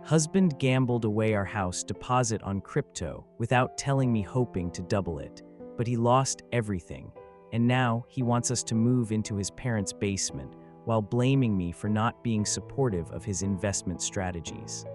Husband gambled away our house deposit on crypto without telling me, hoping to double it, but he lost everything, and now he wants us to move into his parents' basement while blaming me for not being supportive of his investment strategies.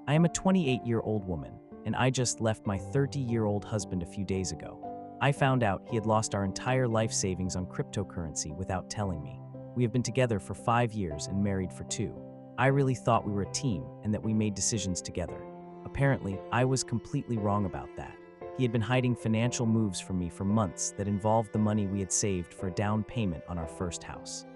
I am a 28-year-old woman, and I just left my 30-year-old husband a few days ago. I found out he had lost our entire life savings on cryptocurrency without telling me. We have been together for 5 years and married for 2. I really thought we were a team and that we made decisions together. Apparently, I was completely wrong about that. He had been hiding financial moves from me for months that involved the money we had saved for a down payment on our first house.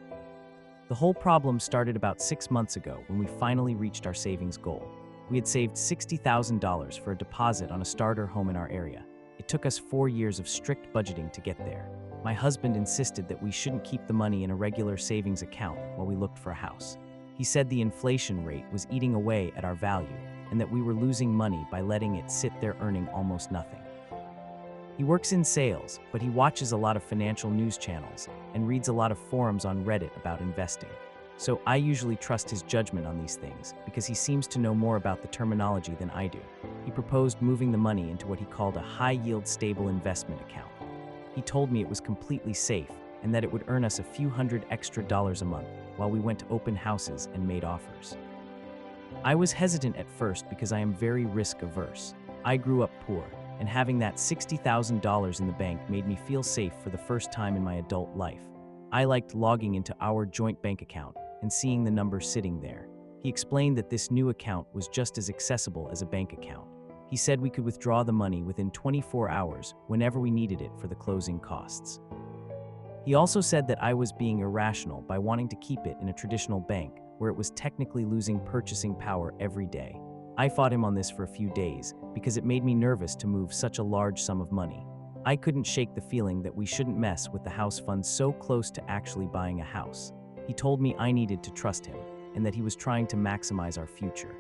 The whole problem started about 6 months ago when we finally reached our savings goal. We had saved $60,000 for a deposit on a starter home in our area. It took us 4 years of strict budgeting to get there. My husband insisted that we shouldn't keep the money in a regular savings account while we looked for a house. He said the inflation rate was eating away at our value and that we were losing money by letting it sit there earning almost nothing. He works in sales, but he watches a lot of financial news channels and reads a lot of forums on Reddit about investing. So I usually trust his judgment on these things because he seems to know more about the terminology than I do. He proposed moving the money into what he called a high-yield stable investment account. He told me it was completely safe and that it would earn us a few $100 extra a month while we went to open houses and made offers. I was hesitant at first because I am very risk-averse. I grew up poor, and having that $60,000 in the bank made me feel safe for the first time in my adult life. I liked logging into our joint bank account and seeing the number sitting there. He explained that this new account was just as accessible as a bank account. He said we could withdraw the money within 24 hours whenever we needed it for the closing costs. He also said that I was being irrational by wanting to keep it in a traditional bank where it was technically losing purchasing power every day. I fought him on this for a few days because it made me nervous to move such a large sum of money. I couldn't shake the feeling that we shouldn't mess with the house fund so close to actually buying a house. He told me I needed to trust him and that he was trying to maximize our future.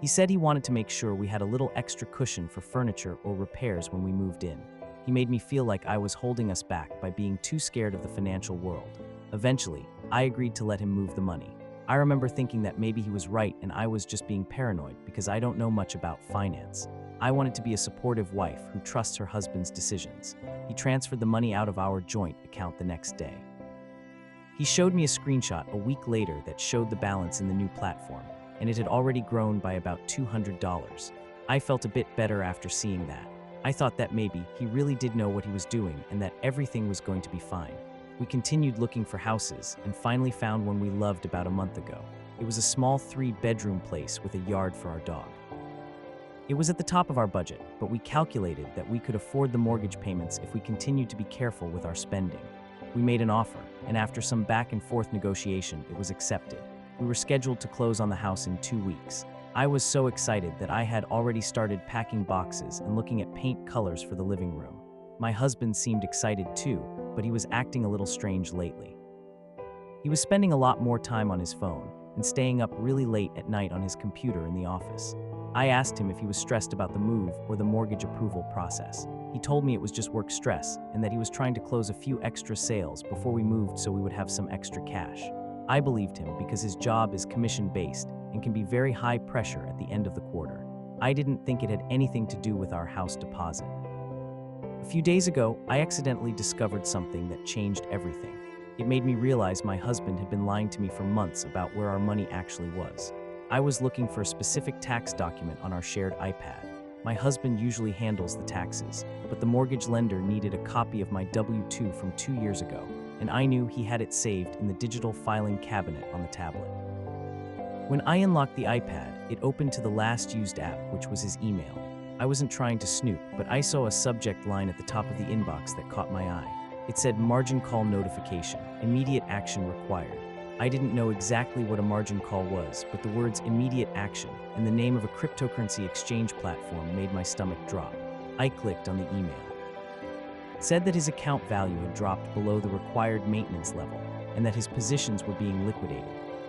He said he wanted to make sure we had a little extra cushion for furniture or repairs when we moved in. He made me feel like I was holding us back by being too scared of the financial world. Eventually, I agreed to let him move the money. I remember thinking that maybe he was right and I was just being paranoid because I don't know much about finance. I wanted to be a supportive wife who trusts her husband's decisions. He transferred the money out of our joint account the next day. He showed me a screenshot a week later that showed the balance in the new platform, and it had already grown by about $200. I felt a bit better after seeing that. I thought that maybe he really did know what he was doing and that everything was going to be fine. We continued looking for houses and finally found one we loved about a month ago. It was a small 3-bedroom place with a yard for our dog. It was at the top of our budget, but we calculated that we could afford the mortgage payments if we continued to be careful with our spending. We made an offer, and after some back and forth negotiation, it was accepted. We were scheduled to close on the house in 2 weeks. I was so excited that I had already started packing boxes and looking at paint colors for the living room. My husband seemed excited too, but he was acting a little strange lately. He was spending a lot more time on his phone and staying up really late at night on his computer in the office. I asked him if he was stressed about the move or the mortgage approval process. He told me it was just work stress and that he was trying to close a few extra sales before we moved so we would have some extra cash. I believed him because his job is commission-based and can be very high pressure at the end of the quarter. I didn't think it had anything to do with our house deposit. A few days ago, I accidentally discovered something that changed everything. It made me realize my husband had been lying to me for months about where our money actually was. I was looking for a specific tax document on our shared iPad. My husband usually handles the taxes, but the mortgage lender needed a copy of my W-2 from 2 years ago, and I knew he had it saved in the digital filing cabinet on the tablet. When I unlocked the iPad, it opened to the last used app, which was his email. I wasn't trying to snoop, but I saw a subject line at the top of the inbox that caught my eye. It said margin call notification, immediate action required. I didn't know exactly what a margin call was, but the words immediate action and the name of a cryptocurrency exchange platform made my stomach drop. I clicked on the email. It said that his account value had dropped below the required maintenance level and that his positions were being liquidated.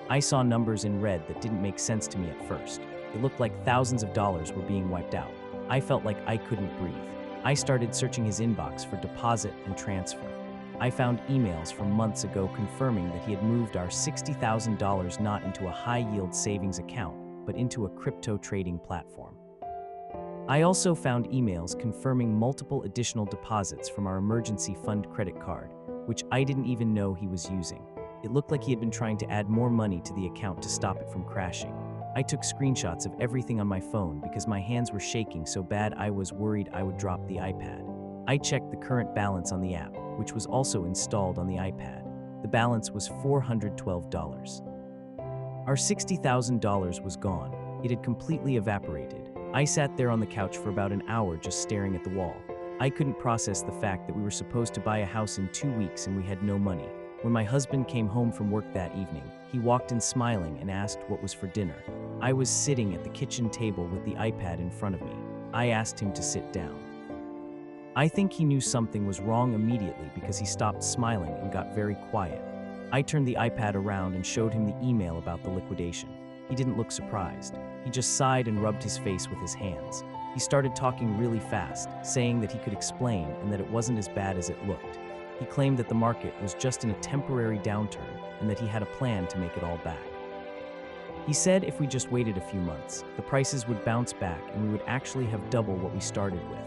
I saw numbers in red that didn't make sense to me at first. It looked like thousands of dollars were being wiped out. I felt like I couldn't breathe. I started searching his inbox for deposit and transfer. I found emails from months ago confirming that he had moved our $60,000 not into a high-yield savings account, but into a crypto trading platform. I also found emails confirming multiple additional deposits from our emergency fund credit card, which I didn't even know he was using. It looked like he had been trying to add more money to the account to stop it from crashing. I took screenshots of everything on my phone because my hands were shaking so bad I was worried I would drop the iPad. I checked the current balance on the app, which was also installed on the iPad. The balance was $412. Our $60,000 was gone. It had completely evaporated. I sat there on the couch for about an hour just staring at the wall. I couldn't process the fact that we were supposed to buy a house in 2 weeks and we had no money. When my husband came home from work that evening, he walked in smiling and asked what was for dinner. I was sitting at the kitchen table with the iPad in front of me. I asked him to sit down. I think he knew something was wrong immediately because he stopped smiling and got very quiet. I turned the iPad around and showed him the email about the liquidation. He didn't look surprised. He just sighed and rubbed his face with his hands. He started talking really fast, saying that he could explain and that it wasn't as bad as it looked. He claimed that the market was just in a temporary downturn and that he had a plan to make it all back. He said if we just waited a few months, the prices would bounce back and we would actually have double what we started with.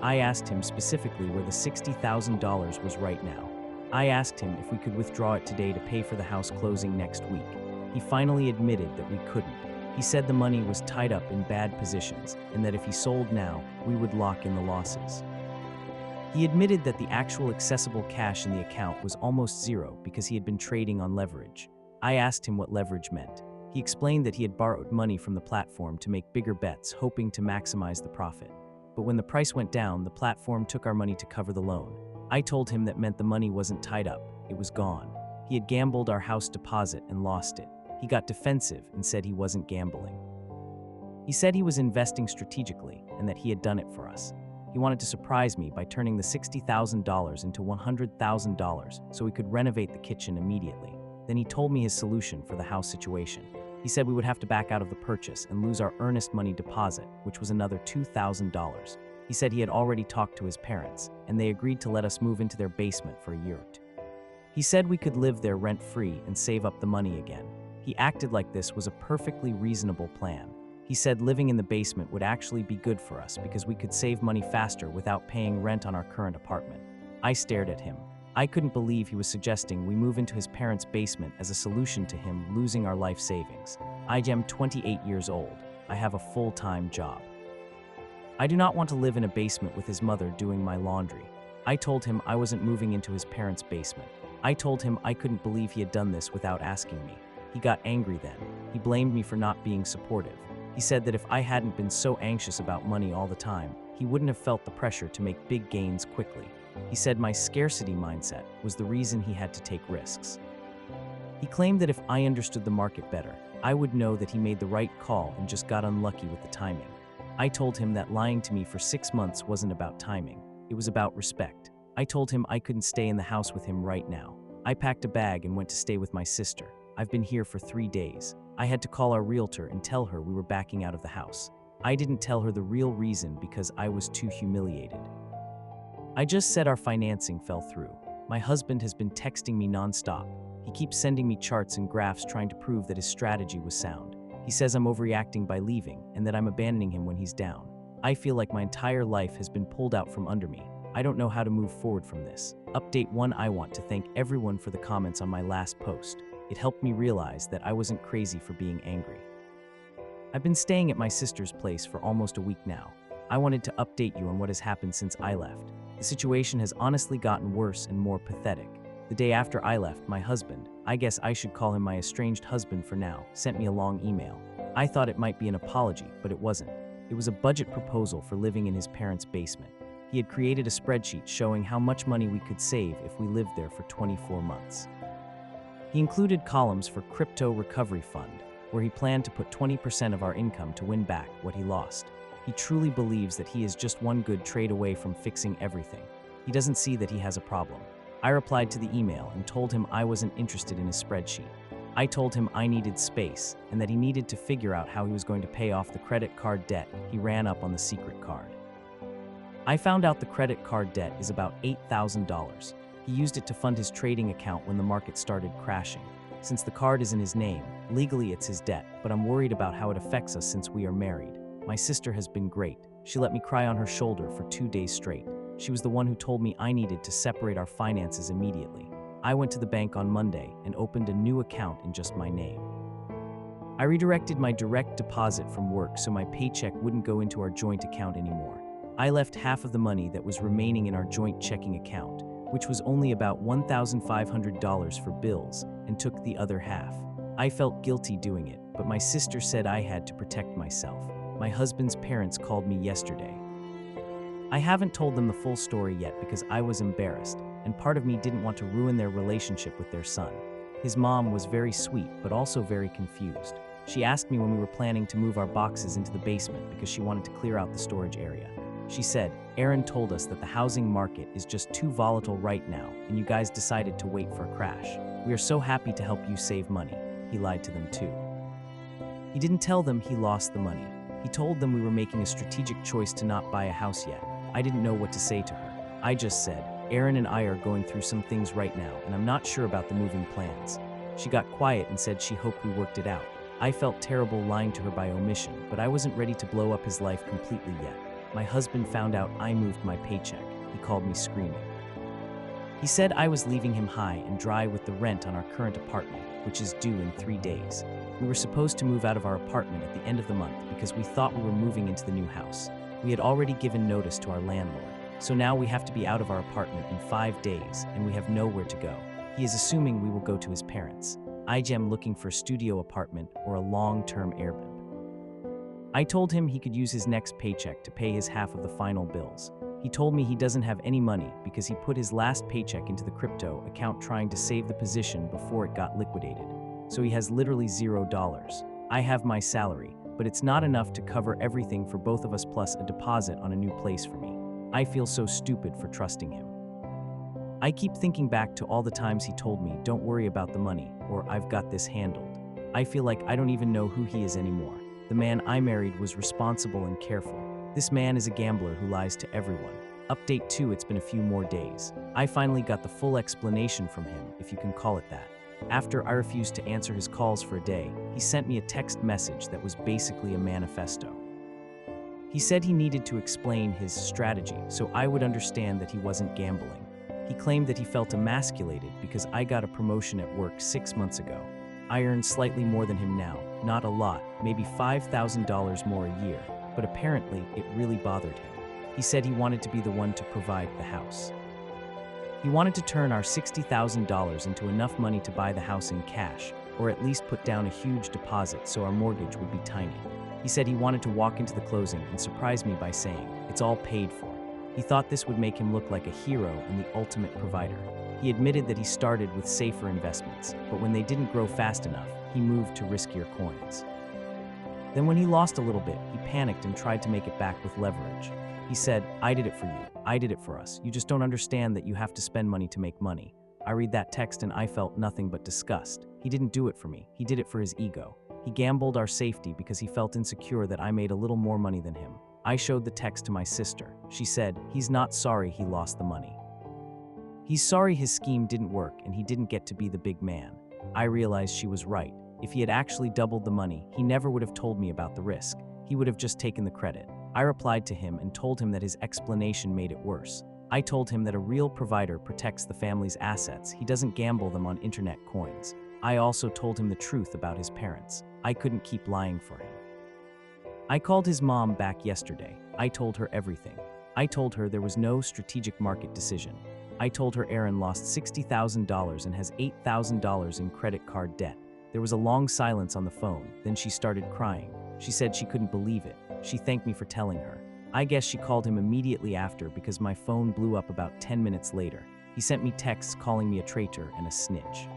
I asked him specifically where the $60,000 was right now. I asked him if we could withdraw it today to pay for the house closing next week. He finally admitted that we couldn't. He said the money was tied up in bad positions and that if he sold now, we would lock in the losses. He admitted that the actual accessible cash in the account was almost zero because he had been trading on leverage. I asked him what leverage meant. He explained that he had borrowed money from the platform to make bigger bets, hoping to maximize the profit. But when the price went down, the platform took our money to cover the loan. I told him that meant the money wasn't tied up, it was gone. He had gambled our house deposit and lost it. He got defensive and said he wasn't gambling. He said he was investing strategically and that he had done it for us. He wanted to surprise me by turning the $60,000 into $100,000 so we could renovate the kitchen immediately. Then he told me his solution for the house situation. He said we would have to back out of the purchase and lose our earnest money deposit, which was another $2,000. He said he had already talked to his parents, and they agreed to let us move into their basement for a year or two. He said we could live there rent-free and save up the money again. He acted like this was a perfectly reasonable plan. He said living in the basement would actually be good for us because we could save money faster without paying rent on our current apartment. I stared at him. I couldn't believe he was suggesting we move into his parents' basement as a solution to him losing our life savings. I am 28 years old. I have a full-time job. I do not want to live in a basement with his mother doing my laundry. I told him I wasn't moving into his parents' basement. I told him I couldn't believe he had done this without asking me. He got angry then. He blamed me for not being supportive. He said that if I hadn't been so anxious about money all the time, he wouldn't have felt the pressure to make big gains quickly. He said my scarcity mindset was the reason he had to take risks. He claimed that if I understood the market better, I would know that he made the right call and just got unlucky with the timing. I told him that lying to me for 6 months wasn't about timing. It was about respect. I told him I couldn't stay in the house with him right now. I packed a bag and went to stay with my sister. I've been here for 3 days. I had to call our realtor and tell her we were backing out of the house. I didn't tell her the real reason because I was too humiliated. I just said our financing fell through. My husband has been texting me nonstop. He keeps sending me charts and graphs trying to prove that his strategy was sound. He says I'm overreacting by leaving and that I'm abandoning him when he's down. I feel like my entire life has been pulled out from under me. I don't know how to move forward from this. Update 1. I want to thank everyone for the comments on my last post. It helped me realize that I wasn't crazy for being angry. I've been staying at my sister's place for almost a week now. I wanted to update you on what has happened since I left. The situation has honestly gotten worse and more pathetic. The day after I left, my husband, I guess I should call him my estranged husband for now, sent me a long email. I thought it might be an apology, but it wasn't. It was a budget proposal for living in his parents' basement. He had created a spreadsheet showing how much money we could save if we lived there for 24 months. He included columns for Crypto Recovery Fund, where he planned to put 20% of our income to win back what he lost. He truly believes that he is just one good trade away from fixing everything. He doesn't see that he has a problem. I replied to the email and told him I wasn't interested in his spreadsheet. I told him I needed space and that he needed to figure out how he was going to pay off the credit card debt he ran up on the secret card. I found out the credit card debt is about $8,000. He used it to fund his trading account when the market started crashing. Since the card is in his name, legally it's his debt, but I'm worried about how it affects us since we are married. My sister has been great. She let me cry on her shoulder for 2 days straight. She was the one who told me I needed to separate our finances immediately. I went to the bank on Monday and opened a new account in just my name. I redirected my direct deposit from work so my paycheck wouldn't go into our joint account anymore. I left half of the money that was remaining in our joint checking account, which was only about $1,500 for bills, and took the other half. I felt guilty doing it, but my sister said I had to protect myself. My husband's parents called me yesterday. I haven't told them the full story yet because I was embarrassed, and part of me didn't want to ruin their relationship with their son. His mom was very sweet, but also very confused. She asked me when we were planning to move our boxes into the basement because she wanted to clear out the storage area. She said, "Aaron told us that the housing market is just too volatile right now, and you guys decided to wait for a crash. We are so happy to help you save money." He lied to them too. He didn't tell them he lost the money. He told them we were making a strategic choice to not buy a house yet. I didn't know what to say to her. I just said, "Aaron and I are going through some things right now, and I'm not sure about the moving plans." She got quiet and said she hoped we worked it out. I felt terrible lying to her by omission, but I wasn't ready to blow up his life completely yet. My husband found out I moved my paycheck. He called me screaming. He said I was leaving him high and dry with the rent on our current apartment, which is due in 3 days. We were supposed to move out of our apartment at the end of the month because we thought we were moving into the new house. We had already given notice to our landlord, so now we have to be out of our apartment in 5 days and we have nowhere to go. He is assuming we will go to his parents. I am looking for a studio apartment or a long-term Airbnb. I told him he could use his next paycheck to pay his half of the final bills. He told me he doesn't have any money because he put his last paycheck into the crypto account trying to save the position before it got liquidated. So he has literally $0. I have my salary, but it's not enough to cover everything for both of us plus a deposit on a new place for me. I feel so stupid for trusting him. I keep thinking back to all the times he told me, "Don't worry about the money," or "I've got this handled." I feel like I don't even know who he is anymore. The man I married was responsible and careful. This man is a gambler who lies to everyone. Update 2, it's been a few more days. I finally got the full explanation from him, if you can call it that. After I refused to answer his calls for a day, he sent me a text message that was basically a manifesto. He said he needed to explain his strategy so I would understand that he wasn't gambling. He claimed that he felt emasculated because I got a promotion at work 6 months ago. I earn slightly more than him now, not a lot, maybe $5,000 more a year, but apparently it really bothered him. He said he wanted to be the one to provide the house. He wanted to turn our $60,000 into enough money to buy the house in cash, or at least put down a huge deposit so our mortgage would be tiny. He said he wanted to walk into the closing and surprise me by saying, "It's all paid for." He thought this would make him look like a hero and the ultimate provider. He admitted that he started with safer investments, but when they didn't grow fast enough, he moved to riskier coins. Then when he lost a little bit, he panicked and tried to make it back with leverage. He said, "I did it for you. I did it for us. You just don't understand that you have to spend money to make money." I read that text and I felt nothing but disgust. He didn't do it for me. He did it for his ego. He gambled our safety because he felt insecure that I made a little more money than him. I showed the text to my sister. She said, "He's not sorry he lost the money. He's sorry his scheme didn't work and he didn't get to be the big man." I realized she was right. If he had actually doubled the money, he never would have told me about the risk. He would have just taken the credit. I replied to him and told him that his explanation made it worse. I told him that a real provider protects the family's assets. He doesn't gamble them on internet coins. I also told him the truth about his parents. I couldn't keep lying for him. I called his mom back yesterday. I told her everything. I told her there was no strategic market decision. I told her Aaron lost $60,000 and has $8,000 in credit card debt. There was a long silence on the phone, then she started crying. She said she couldn't believe it. She thanked me for telling her. I guess she called him immediately after because my phone blew up about 10 minutes later. He sent me texts calling me a traitor and a snitch.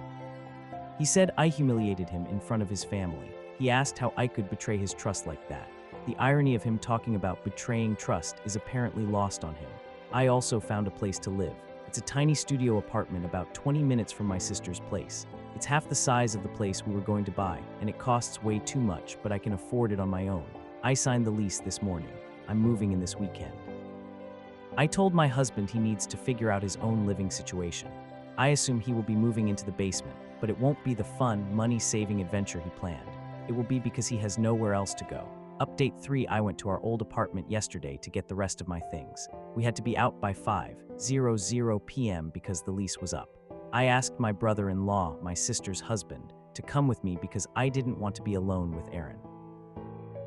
He said I humiliated him in front of his family. He asked how I could betray his trust like that. The irony of him talking about betraying trust is apparently lost on him. I also found a place to live. It's a tiny studio apartment about 20 minutes from my sister's place. It's half the size of the place we were going to buy, and it costs way too much, but I can afford it on my own. I signed the lease this morning. I'm moving in this weekend. I told my husband he needs to figure out his own living situation. I assume he will be moving into the basement, but it won't be the fun, money-saving adventure he planned. It will be because he has nowhere else to go. Update 3: I went to our old apartment yesterday to get the rest of my things. We had to be out by 5:00 p.m. because the lease was up. I asked my brother-in-law, my sister's husband, to come with me because I didn't want to be alone with Aaron.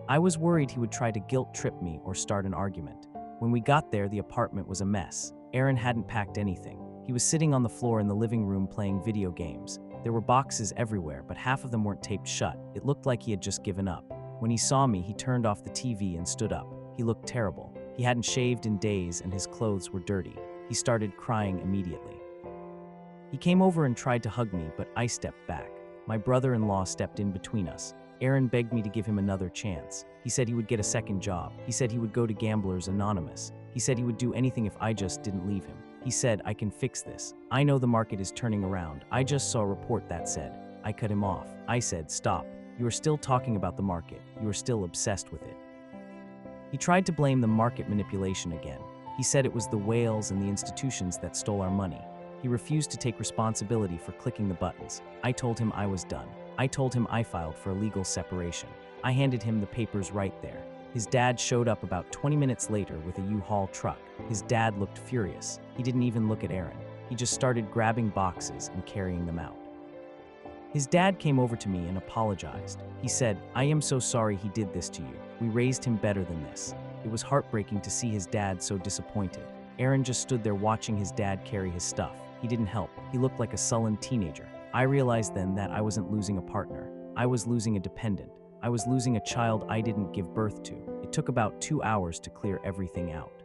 I was worried he would try to guilt-trip me or start an argument. When we got there, the apartment was a mess. Aaron hadn't packed anything. He was sitting on the floor in the living room playing video games. There were boxes everywhere, but half of them weren't taped shut. It looked like he had just given up. When he saw me, he turned off the TV and stood up. He looked terrible. He hadn't shaved in days and his clothes were dirty. He started crying immediately. He came over and tried to hug me, but I stepped back. My brother-in-law stepped in between us. Aaron begged me to give him another chance. He said he would get a second job. He said he would go to Gamblers Anonymous. He said he would do anything if I just didn't leave him. He said, "I can fix this. I know the market is turning around. I just saw a report that said." I cut him off. I said, "Stop. You are still talking about the market. You are still obsessed with it." He tried to blame the market manipulation again. He said it was the whales and the institutions that stole our money. He refused to take responsibility for clicking the buttons. I told him I was done. I told him I filed for a legal separation. I handed him the papers right there. His dad showed up about 20 minutes later with a U-Haul truck. His dad looked furious. He didn't even look at Aaron. He just started grabbing boxes and carrying them out. His dad came over to me and apologized. He said, "I am so sorry he did this to you. We raised him better than this." It was heartbreaking to see his dad so disappointed. Aaron just stood there watching his dad carry his stuff. He didn't help. He looked like a sullen teenager. I realized then that I wasn't losing a partner. I was losing a dependent. I was losing a child I didn't give birth to. It took about 2 hours to clear everything out.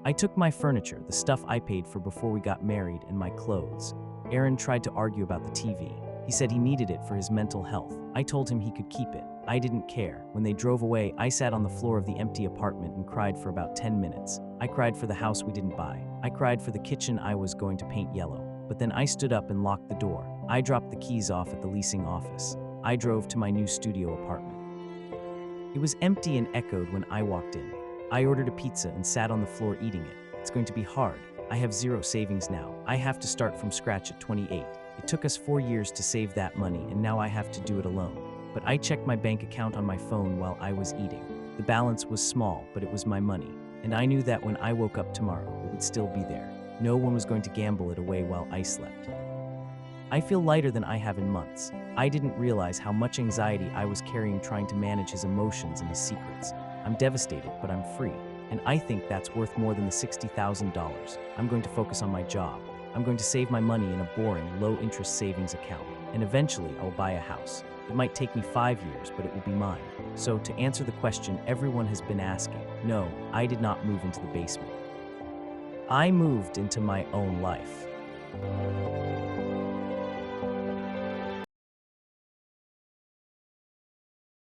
I took my furniture, the stuff I paid for before we got married, and my clothes. Aaron tried to argue about the TV. He said he needed it for his mental health. I told him he could keep it. I didn't care. When they drove away, I sat on the floor of the empty apartment and cried for about 10 minutes. I cried for the house we didn't buy. I cried for the kitchen I was going to paint yellow. But then I stood up and locked the door. I dropped the keys off at the leasing office. I drove to my new studio apartment. It was empty and echoed when I walked in. I ordered a pizza and sat on the floor eating it. It's going to be hard. I have zero savings now. I have to start from scratch at 28. It took us 4 years to save that money, and now I have to do it alone. But I checked my bank account on my phone while I was eating. The balance was small, but it was my money. And I knew that when I woke up tomorrow, it would still be there. No one was going to gamble it away while I slept. I feel lighter than I have in months. I didn't realize how much anxiety I was carrying trying to manage his emotions and his secrets. I'm devastated, but I'm free. And I think that's worth more than the $60,000. I'm going to focus on my job. I'm going to save my money in a boring, low-interest savings account. And eventually, I will buy a house. It might take me 5 years, but it will be mine. So, to answer the question everyone has been asking, no, I did not move into the basement. I moved into my own life.